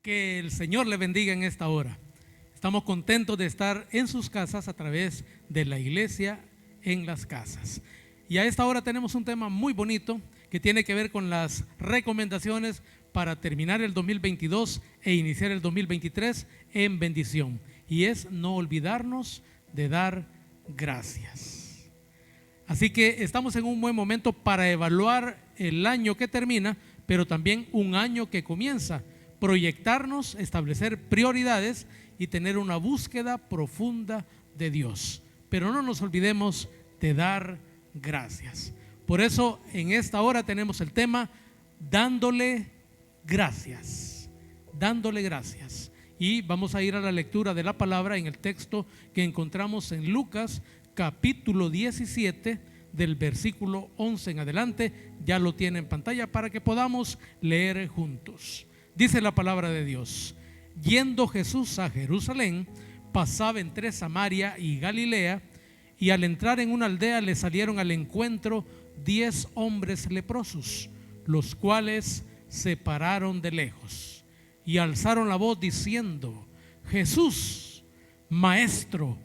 Que el Señor le bendiga en esta hora. Estamos contentos de estar en sus casas a través de la iglesia en las casas. Y a esta hora tenemos un tema muy bonito que tiene que ver con las recomendaciones para terminar el 2022 e iniciar el 2023 en bendición. Y es no olvidarnos de dar gracias. Así que estamos en un buen momento para evaluar el año que termina, pero también un año que comienza. Proyectarnos, establecer prioridades y tener una búsqueda profunda de Dios. Pero no nos olvidemos de dar gracias. Por eso en esta hora tenemos el tema dándole gracias. Dándole gracias. Y vamos a ir a la lectura de la palabra en el texto que encontramos en Lucas capítulo 17 del versículo 11 en adelante. Ya lo tiene en pantalla para que podamos leer juntos. Dice la palabra de Dios: yendo Jesús a Jerusalén, pasaba entre Samaria y Galilea, y al entrar en una aldea le salieron al encuentro 10 hombres leprosos, los cuales se pararon de lejos y alzaron la voz diciendo: Jesús, Maestro,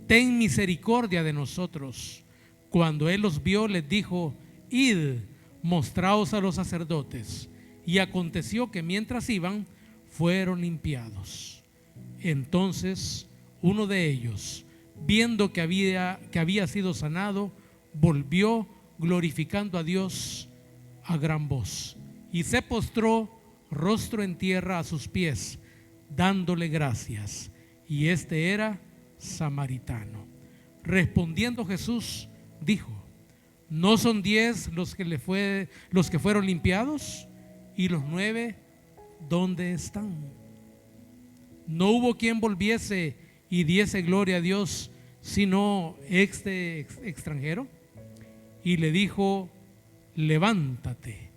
ten misericordia de nosotros. Cuando él los vio, les dijo: id, mostraos a los sacerdotes. Y aconteció que mientras iban, fueron limpiados. Entonces uno de ellos, viendo que había sido sanado, volvió glorificando a Dios a gran voz, y se postró rostro en tierra a sus pies, dándole gracias. Y este era samaritano. Respondiendo Jesús, dijo: ¿no son 10 los que fueron limpiados? ¿Y los 9 dónde están? No hubo quien volviese y diese gloria a Dios, sino este extranjero. Y le dijo: levántate,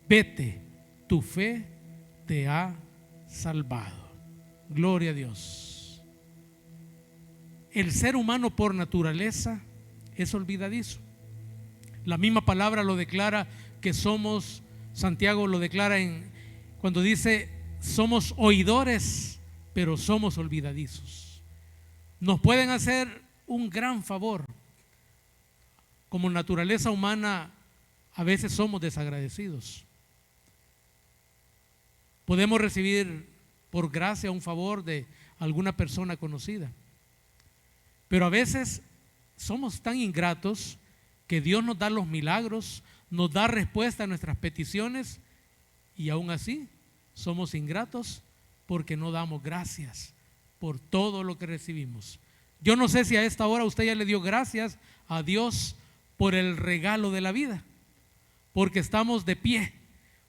vete, tu fe te ha salvado. Gloria a Dios. El ser humano por naturaleza es olvidadizo. La misma palabra lo declara que somos. Santiago lo declara cuando dice: somos oidores, pero somos olvidadizos. Nos pueden hacer un gran favor. Como naturaleza humana, a veces somos desagradecidos. Podemos recibir por gracia un favor de alguna persona conocida, pero a veces somos tan ingratos que Dios nos da los milagros, nos da respuesta a nuestras peticiones, y aún así somos ingratos porque no damos gracias por todo lo que recibimos. Yo no sé si a esta hora usted ya le dio gracias a Dios por el regalo de la vida, porque estamos de pie,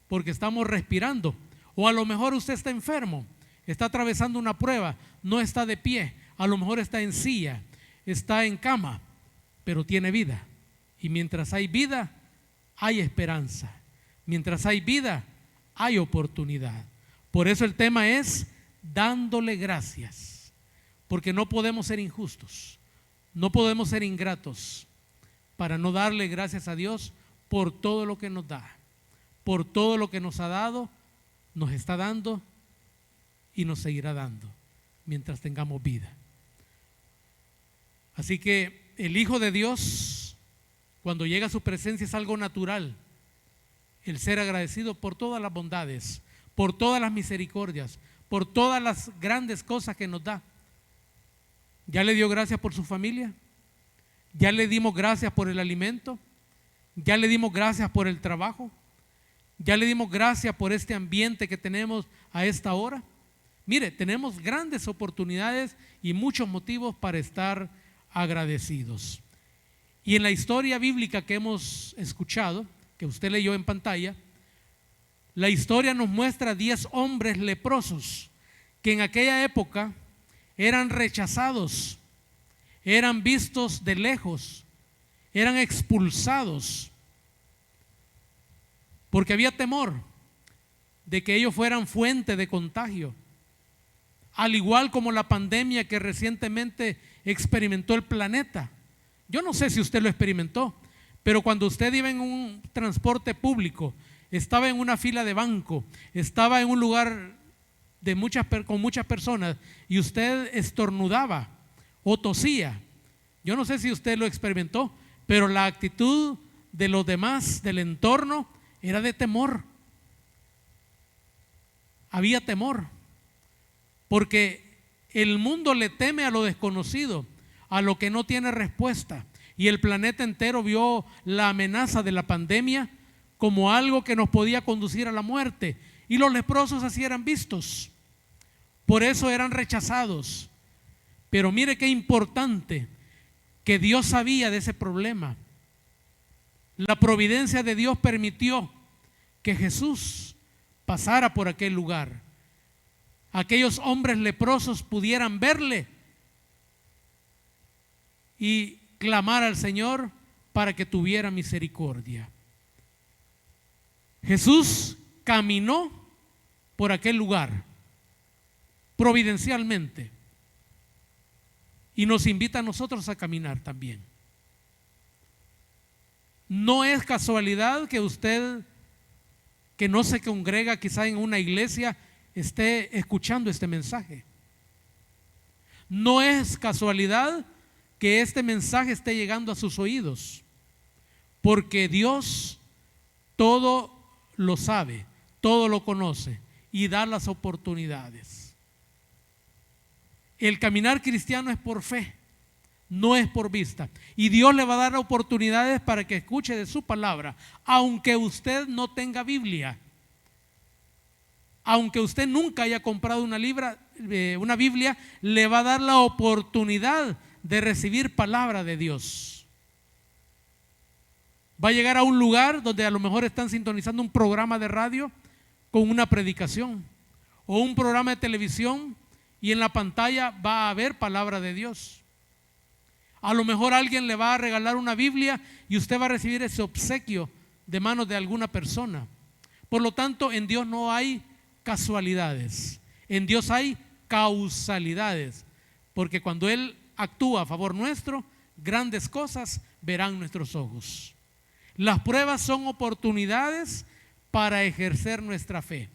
porque estamos respirando, o a lo mejor usted está enfermo, está atravesando una prueba, no está de pie, a lo mejor está en silla, está en cama, pero tiene vida. Y mientras hay vida, hay esperanza. Mientras hay vida, hay oportunidad. Por eso el tema es dándole gracias, porque no podemos ser injustos, no podemos ser ingratos para no darle gracias a Dios por todo lo que nos da, por todo lo que nos ha dado, nos está dando y nos seguirá dando mientras tengamos vida. Así que el Hijo de Dios, cuando llega a su presencia, es algo natural el ser agradecido por todas las bondades, por todas las misericordias, por todas las grandes cosas que nos da. ¿Ya le dio gracias por su familia? ¿Ya le dimos gracias por el alimento? ¿Ya le dimos gracias por el trabajo? ¿Ya le dimos gracias por este ambiente que tenemos a esta hora? Mire, tenemos grandes oportunidades y muchos motivos para estar agradecidos. Y en la historia bíblica que hemos escuchado, que usted leyó en pantalla, la historia nos muestra 10 hombres leprosos que en aquella época eran rechazados, eran vistos de lejos, eran expulsados, porque había temor de que ellos fueran fuente de contagio, al igual como la pandemia que recientemente experimentó el planeta. Yo no sé si usted lo experimentó, pero cuando usted iba en un transporte público, estaba en una fila de banco, estaba en un lugar con muchas personas y usted estornudaba o tosía, yo no sé si usted lo experimentó, pero la actitud de los demás, del entorno, era de temor. Había temor, porque el mundo le teme a lo desconocido, a lo que no tiene respuesta. Y el planeta entero vio la amenaza de la pandemia como algo que nos podía conducir a la muerte. Y los leprosos así eran vistos. Por eso eran rechazados. Pero mire qué importante que Dios sabía de ese problema. La providencia de Dios permitió que Jesús pasara por aquel lugar. Aquellos hombres leprosos pudieran verle y clamar al Señor para que tuviera misericordia. Jesús caminó por aquel lugar providencialmente y nos invita a nosotros a caminar también. No es casualidad que usted, que no se congrega quizá en una iglesia, esté escuchando este mensaje. No es casualidad que este mensaje esté llegando a sus oídos, porque Dios todo lo sabe, todo lo conoce y da las oportunidades. El caminar cristiano es por fe, no es por vista, y Dios le va a dar oportunidades para que escuche de su palabra, aunque usted no tenga Biblia, aunque usted nunca haya comprado una Biblia, le va a dar la oportunidad de recibir palabra de Dios. Va a llegar a un lugar donde a lo mejor están sintonizando un programa de radio con una predicación o un programa de televisión y en la pantalla va a haber palabra de Dios. A lo mejor alguien le va a regalar una Biblia y usted va a recibir ese obsequio de manos de alguna persona. Por lo tanto, en Dios no hay casualidades, en Dios hay causalidades, porque cuando Él actúa a favor nuestro, grandes cosas verán nuestros ojos. Las pruebas son oportunidades para ejercer nuestra fe.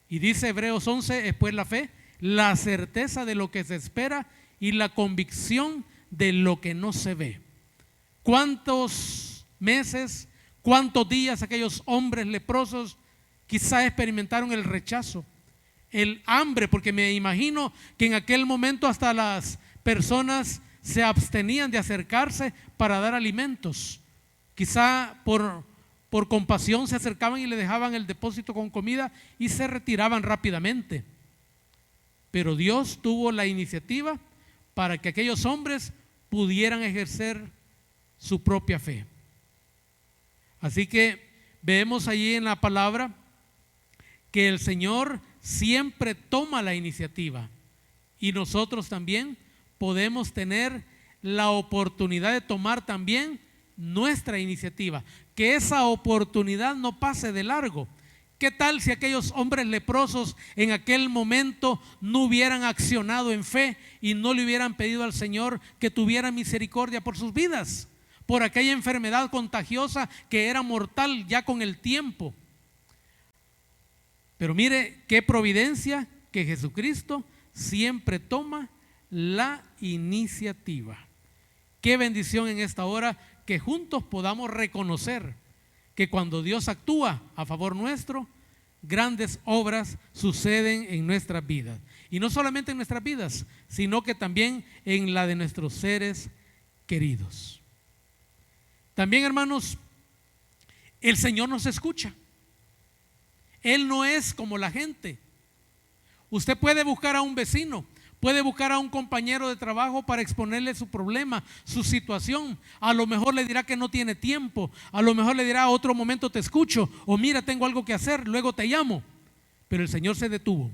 Y dice Hebreos 11, es pues la fe, la certeza de lo que se espera y la convicción de lo que no se ve. ¿Cuántos meses, cuántos días aquellos hombres leprosos quizá experimentaron el rechazo, el hambre? Porque me imagino que en aquel momento hasta las personas se abstenían de acercarse para dar alimentos. Quizá por compasión se acercaban y le dejaban el depósito con comida y se retiraban rápidamente. Pero Dios tuvo la iniciativa para que aquellos hombres pudieran ejercer su propia fe. Así que vemos allí en la palabra que el Señor siempre toma la iniciativa y nosotros también podemos tener la oportunidad de tomar también nuestra iniciativa, que esa oportunidad no pase de largo. ¿Qué tal si aquellos hombres leprosos en aquel momento no hubieran accionado en fe y no le hubieran pedido al Señor que tuviera misericordia por sus vidas, por aquella enfermedad contagiosa que era mortal ya con el tiempo? Pero mire qué providencia que Jesucristo siempre toma la iniciativa. Qué bendición en esta hora que juntos podamos reconocer que cuando Dios actúa a favor nuestro, grandes obras suceden en nuestras vidas. Y no solamente en nuestras vidas, sino que también en la de nuestros seres queridos. También, hermanos, el Señor nos escucha. Él no es como la gente. Usted puede buscar a un vecino, puede buscar a un compañero de trabajo para exponerle su problema, su situación. A lo mejor le dirá que no tiene tiempo, a lo mejor le dirá otro momento te escucho, o mira tengo algo que hacer, luego te llamo. Pero el Señor se detuvo.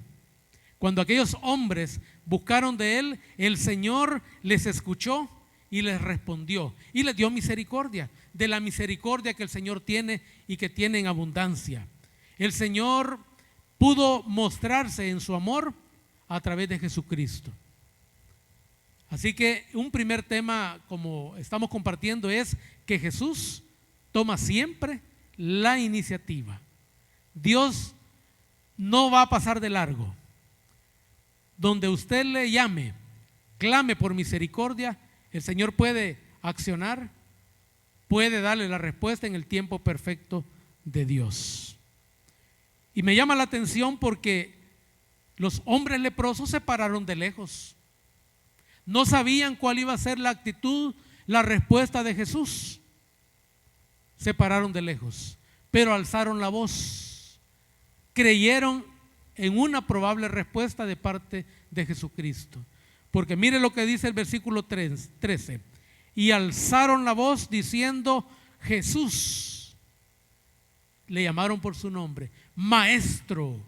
Cuando aquellos hombres buscaron de Él, el Señor les escuchó y les respondió y les dio misericordia, de la misericordia que el Señor tiene y que tiene en abundancia. El Señor pudo mostrarse en su amor a través de Jesucristo. Así que un primer tema, como estamos compartiendo, es que Jesús toma siempre la iniciativa. Dios no va a pasar de largo. donde usted le llame, clame por misericordia, el Señor puede accionar, puede darle la respuesta en el tiempo perfecto de Dios. Y me llama la atención porque los hombres leprosos se pararon de lejos. No sabían cuál iba a ser la actitud, la respuesta de Jesús. Se pararon de lejos, pero alzaron la voz. Creyeron en una probable respuesta de parte de Jesucristo. Porque mire lo que dice el versículo 13. Y alzaron la voz diciendo: Jesús. Le llamaron por su nombre: Maestro,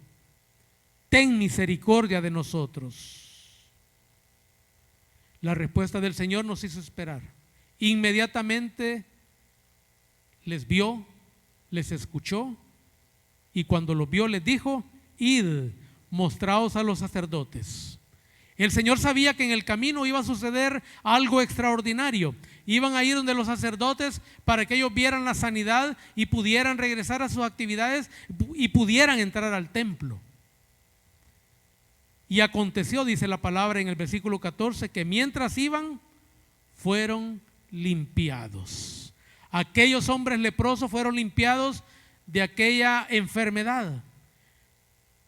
ten misericordia de nosotros. La respuesta del Señor nos hizo esperar. Inmediatamente les vio, les escuchó, y cuando los vio les dijo: id, mostraos a los sacerdotes. El Señor sabía que en el camino iba a suceder algo extraordinario. Iban a ir donde los sacerdotes para que ellos vieran la sanidad y pudieran regresar a sus actividades y pudieran entrar al templo. Y aconteció, dice la palabra en el versículo 14, que mientras iban, fueron limpiados. Aquellos hombres leprosos fueron limpiados de aquella enfermedad.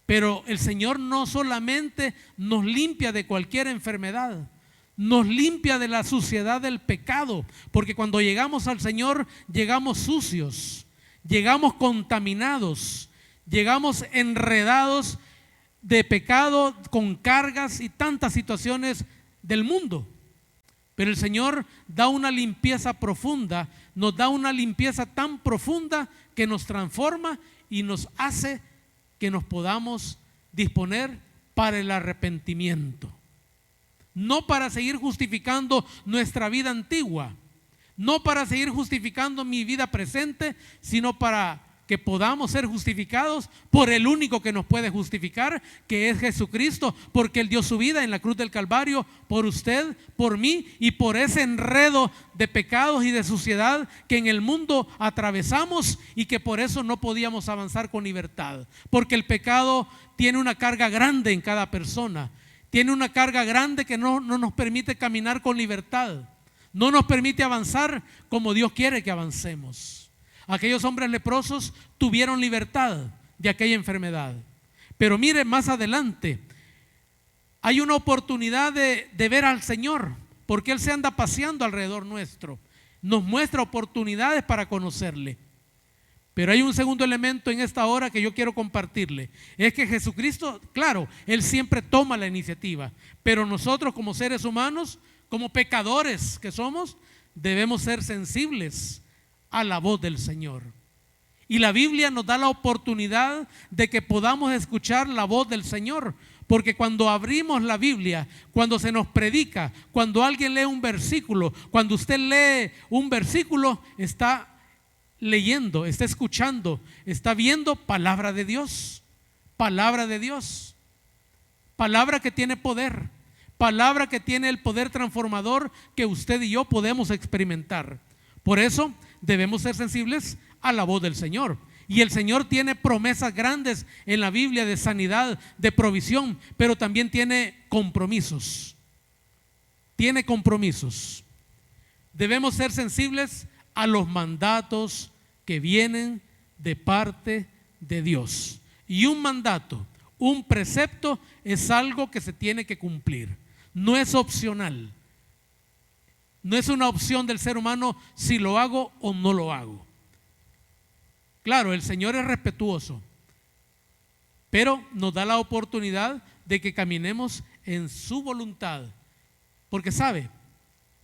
Pero el Señor no solamente nos limpia de cualquier enfermedad, nos limpia de la suciedad del pecado, porque cuando llegamos al Señor llegamos sucios, llegamos contaminados, llegamos enredados de pecado con cargas y tantas situaciones del mundo. Pero el Señor da una limpieza profunda, nos da una limpieza tan profunda que nos transforma y nos hace que nos podamos disponer para el arrepentimiento. No para seguir justificando nuestra vida antigua, no para seguir justificando mi vida presente, sino para que podamos ser justificados por el único que nos puede justificar, que es Jesucristo, porque Él dio su vida en la cruz del Calvario por usted, por mí y por ese enredo de pecados y de suciedad que en el mundo atravesamos y que por eso no podíamos avanzar con libertad, porque el pecado tiene una carga grande en cada persona, tiene una carga grande que no nos permite caminar con libertad, no nos permite avanzar como Dios quiere que avancemos. Aquellos hombres leprosos tuvieron libertad de aquella enfermedad. Pero mire, más adelante hay una oportunidad de ver al Señor, porque Él se anda paseando alrededor nuestro. Nos muestra oportunidades para conocerle. Pero hay un segundo elemento en esta hora que yo quiero compartirle. Es que Jesucristo, claro, Él siempre toma la iniciativa. Pero nosotros como seres humanos, como pecadores que somos, debemos ser sensibles a la voz del Señor. Y la Biblia nos da la oportunidad de que podamos escuchar la voz del Señor, porque cuando abrimos la Biblia, cuando se nos predica, cuando alguien lee un versículo, cuando usted lee un versículo, está leyendo, está escuchando, está viendo palabra de Dios, palabra de Dios, palabra que tiene poder, palabra que tiene el poder transformador que usted y yo podemos experimentar. Por eso debemos ser sensibles a la voz del Señor. Y el Señor tiene promesas grandes en la Biblia de sanidad, de provisión, pero también tiene compromisos. Tiene compromisos. Debemos ser sensibles a los mandatos que vienen de parte de Dios. Y un mandato, un precepto es algo que se tiene que cumplir. No es opcional. No es una opción del ser humano si lo hago o no lo hago. Claro, el Señor es respetuoso, pero nos da la oportunidad de que caminemos en su voluntad. Porque sabe,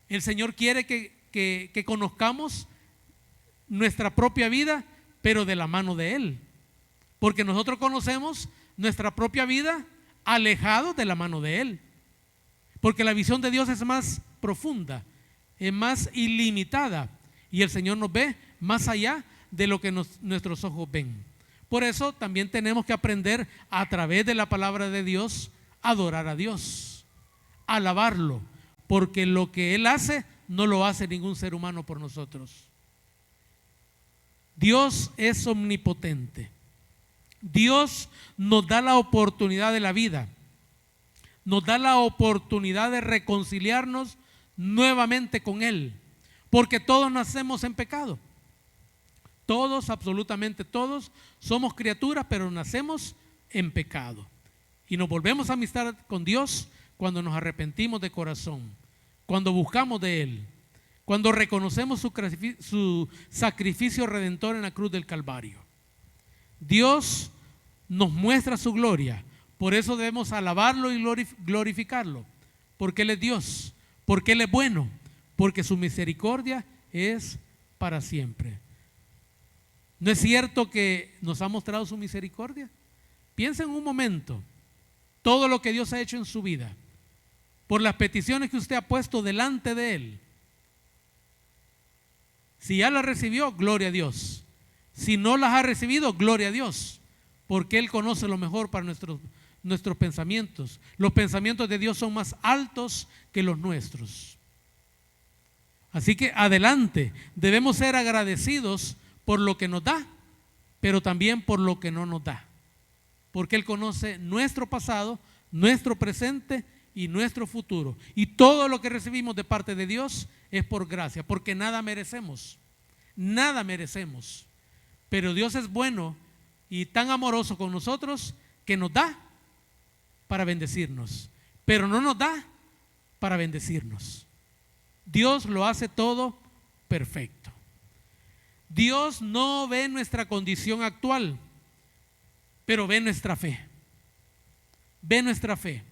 el Señor quiere que conozcamos nuestra propia vida, pero de la mano de Él. Porque nosotros conocemos nuestra propia vida alejados de la mano de Él. Porque la visión de Dios es más profunda, es más ilimitada, y el Señor nos ve más allá de lo que nuestros ojos ven. Por eso también tenemos que aprender a través de la palabra de Dios a adorar a Dios, a alabarlo, porque lo que Él hace no lo hace ningún ser humano por nosotros. Dios es omnipotente. Dios nos da la oportunidad de la vida. nos da la oportunidad de reconciliarnos nuevamente con Él, porque todos nacemos en pecado. Todos, absolutamente todos, somos criaturas, pero nacemos en pecado. Y nos volvemos a amistad con Dios cuando nos arrepentimos de corazón, cuando buscamos de Él, cuando reconocemos su sacrificio redentor en la cruz del Calvario. Dios nos muestra su gloria, por eso debemos alabarlo y glorificarlo, porque Él es Dios, porque Él es bueno, porque su misericordia es para siempre. ¿No es cierto que nos ha mostrado su misericordia? Piensen un momento, todo lo que Dios ha hecho en su vida, por las peticiones que usted ha puesto delante de Él. Si ya las recibió, gloria a Dios. Si no las ha recibido, gloria a Dios, porque Él conoce lo mejor para nuestros pensamientos. Los pensamientos de Dios son más altos que los nuestros. Así que adelante, debemos ser agradecidos por lo que nos da, pero también por lo que no nos da, porque Él conoce nuestro pasado, nuestro presente y nuestro futuro, y todo lo que recibimos de parte de Dios es por gracia, porque nada merecemos, pero Dios es bueno y tan amoroso con nosotros que nos da para bendecirnos, pero no nos da para bendecirnos. Dios lo hace todo perfecto. Dios no ve nuestra condición actual, pero ve nuestra fe. Ve nuestra fe.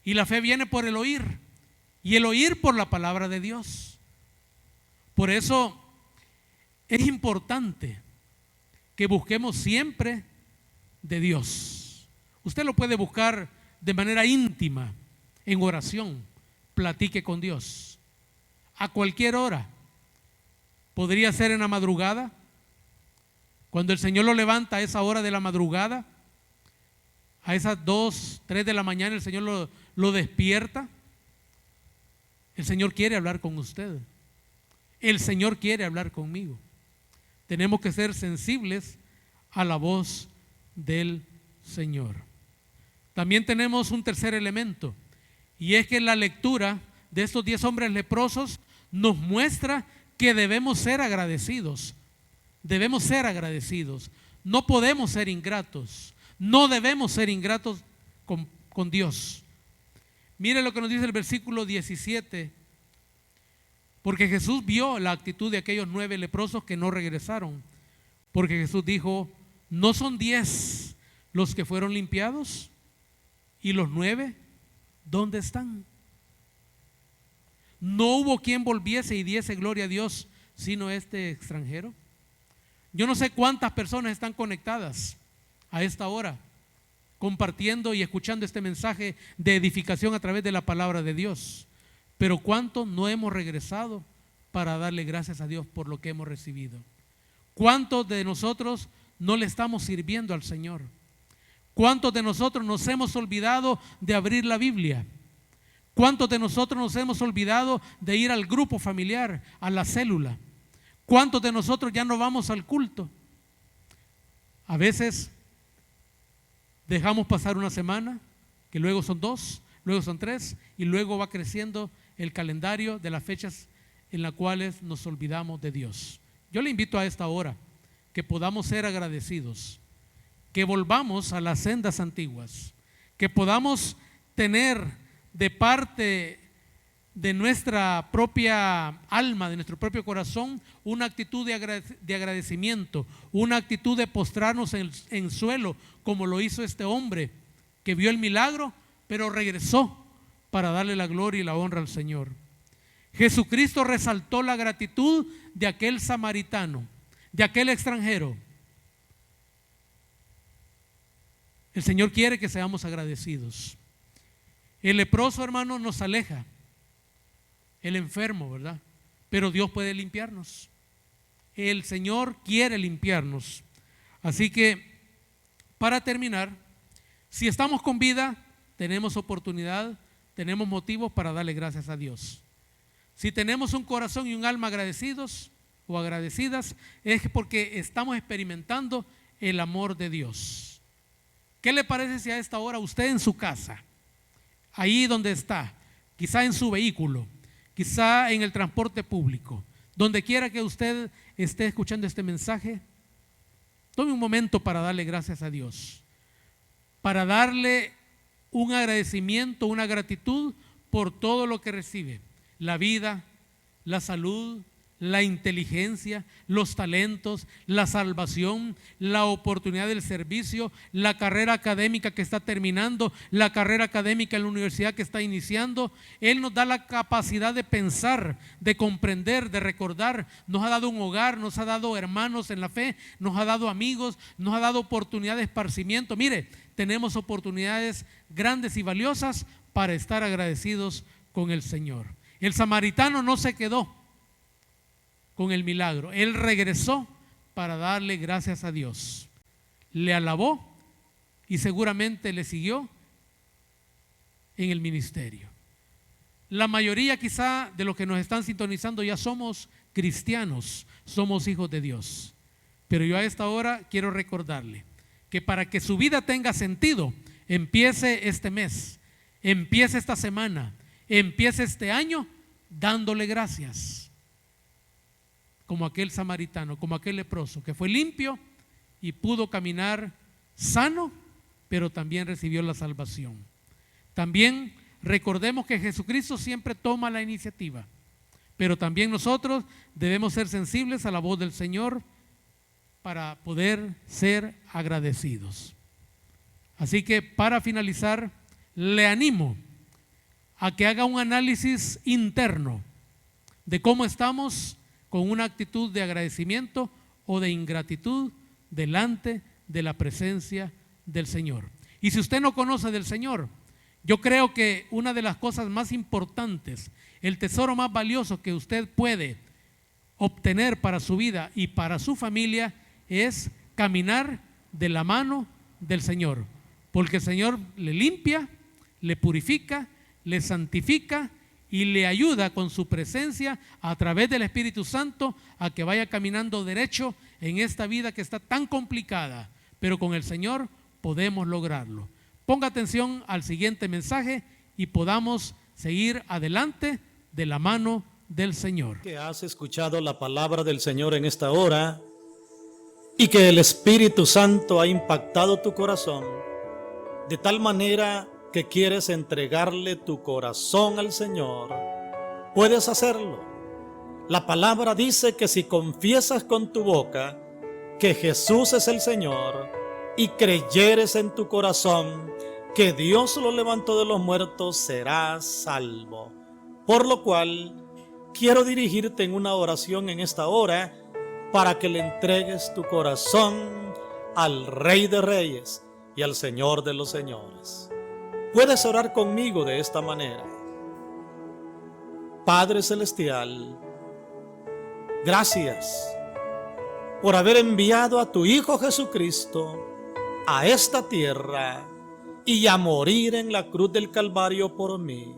Y la fe viene por el oír, y el oír por la palabra de Dios. Por eso es importante que busquemos siempre de Dios. Usted lo puede buscar de manera íntima, en oración. Platique con Dios a cualquier hora. Podría ser en la madrugada, cuando el Señor lo levanta a esa hora de la madrugada, a esas 2, 3 de la mañana el Señor lo despierta. El Señor quiere hablar con usted. El Señor quiere hablar conmigo. Tenemos que ser sensibles a la voz del Señor. También tenemos un tercer elemento, y es que la lectura de estos 10 hombres leprosos nos muestra que debemos ser agradecidos. Debemos ser agradecidos. No podemos ser ingratos. No debemos ser ingratos con Dios. Mire lo que nos dice el versículo 17. Porque Jesús vio la actitud de aquellos 9 leprosos que no regresaron. Porque Jesús dijo: ¿no son 10 los que fueron limpiados? ¿Y los 9 dónde están? No hubo quien volviese y diese gloria a Dios, sino este extranjero. Yo no sé cuántas personas están conectadas a esta hora, compartiendo y escuchando este mensaje de edificación a través de la palabra de Dios, pero cuántos no hemos regresado para darle gracias a Dios por lo que hemos recibido. ¿Cuántos de nosotros no le estamos sirviendo al Señor? ¿Cuántos de nosotros nos hemos olvidado de abrir la Biblia? ¿Cuántos de nosotros nos hemos olvidado de ir al grupo familiar, a la célula? ¿Cuántos de nosotros ya no vamos al culto? A veces dejamos pasar una semana, que luego son 2, luego son 3, y luego va creciendo el calendario de las fechas en las cuales nos olvidamos de Dios. Yo le invito a esta hora que podamos ser agradecidos, que volvamos a las sendas antiguas, que podamos tener de parte de nuestra propia alma, de nuestro propio corazón, una actitud de agradecimiento, una actitud de postrarnos en suelo, como lo hizo este hombre que vio el milagro, pero regresó para darle la gloria y la honra al Señor. Jesucristo resaltó la gratitud de aquel samaritano, de aquel extranjero. El Señor quiere que seamos agradecidos. El leproso, hermano, nos aleja, el enfermo, ¿verdad? Pero Dios puede limpiarnos. El Señor quiere limpiarnos. Así que, para terminar, si estamos con vida, tenemos oportunidad, tenemos motivos para darle gracias a Dios. Si tenemos un corazón y un alma agradecidos o agradecidas, es porque estamos experimentando el amor de Dios. ¿Qué le parece si a esta hora usted en su casa ahí donde está, quizá en su vehículo, quizá en el transporte público, donde quiera que usted esté escuchando este mensaje, tome un momento para darle gracias a Dios, para darle un agradecimiento, una gratitud por todo lo que recibe: la vida, la salud, la inteligencia, los talentos, la salvación, la oportunidad del servicio, la carrera académica que está terminando, la carrera académica en la universidad que está iniciando. Él nos da la capacidad de pensar, de comprender, de recordar. Nos ha dado un hogar, nos ha dado hermanos en la fe, nos ha dado amigos, nos ha dado oportunidad de esparcimiento. Mire, tenemos oportunidades grandes y valiosas para estar agradecidos con el Señor. El samaritano no se quedó con el milagro, él regresó para darle gracias a Dios, le alabó y seguramente le siguió en el ministerio. La mayoría quizá de los que nos están sintonizando ya somos cristianos, somos hijos de Dios, pero yo a esta hora quiero recordarle que para que su vida tenga sentido, empiece este mes, empiece esta semana, empiece este año dándole gracias, como aquel samaritano, como aquel leproso que fue limpio y pudo caminar sano, pero también recibió la salvación. También recordemos que Jesucristo siempre toma la iniciativa, pero también nosotros debemos ser sensibles a la voz del Señor para poder ser agradecidos. Así que para finalizar, le animo a que haga un análisis interno de cómo estamos con una actitud de agradecimiento o de ingratitud delante de la presencia del Señor. Y si usted no conoce del Señor, yo creo que una de las cosas más importantes, el tesoro más valioso que usted puede obtener para su vida y para su familia, es caminar de la mano del Señor, porque el Señor le limpia, le purifica, le santifica y le ayuda con su presencia a través del Espíritu Santo a que vaya caminando derecho en esta vida que está tan complicada, pero con el Señor podemos lograrlo. Ponga atención al siguiente mensaje y podamos seguir adelante de la mano del Señor. Que has escuchado la palabra del Señor en esta hora y que el Espíritu Santo ha impactado tu corazón de tal manera que quieres entregarle tu corazón al Señor, puedes hacerlo. La palabra dice que si confiesas con tu boca que Jesús es el Señor y creyeres en tu corazón que Dios lo levantó de los muertos, serás salvo. Por lo cual, quiero dirigirte en una oración en esta hora para que le entregues tu corazón al Rey de Reyes y al Señor de los Señores. Puedes orar conmigo de esta manera. Padre Celestial, gracias por haber enviado a tu Hijo Jesucristo a esta tierra y a morir en la cruz del Calvario por mí.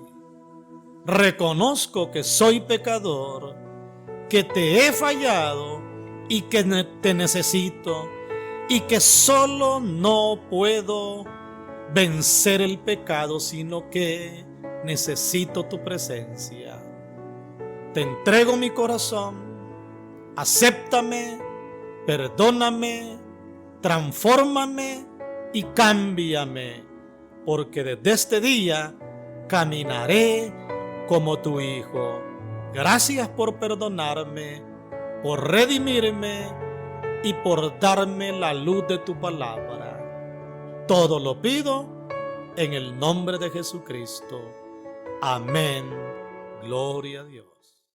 Reconozco que soy pecador, que te he fallado y que te necesito y que solo no puedo vencer el pecado, sino que necesito tu presencia. Te entrego mi corazón, acéptame, perdóname, transfórmame y cámbiame, porque desde este día caminaré como tu Hijo. Gracias por perdonarme, por redimirme y por darme la luz de tu palabra. Todo lo pido en el nombre de Jesucristo. Amén. Gloria a Dios.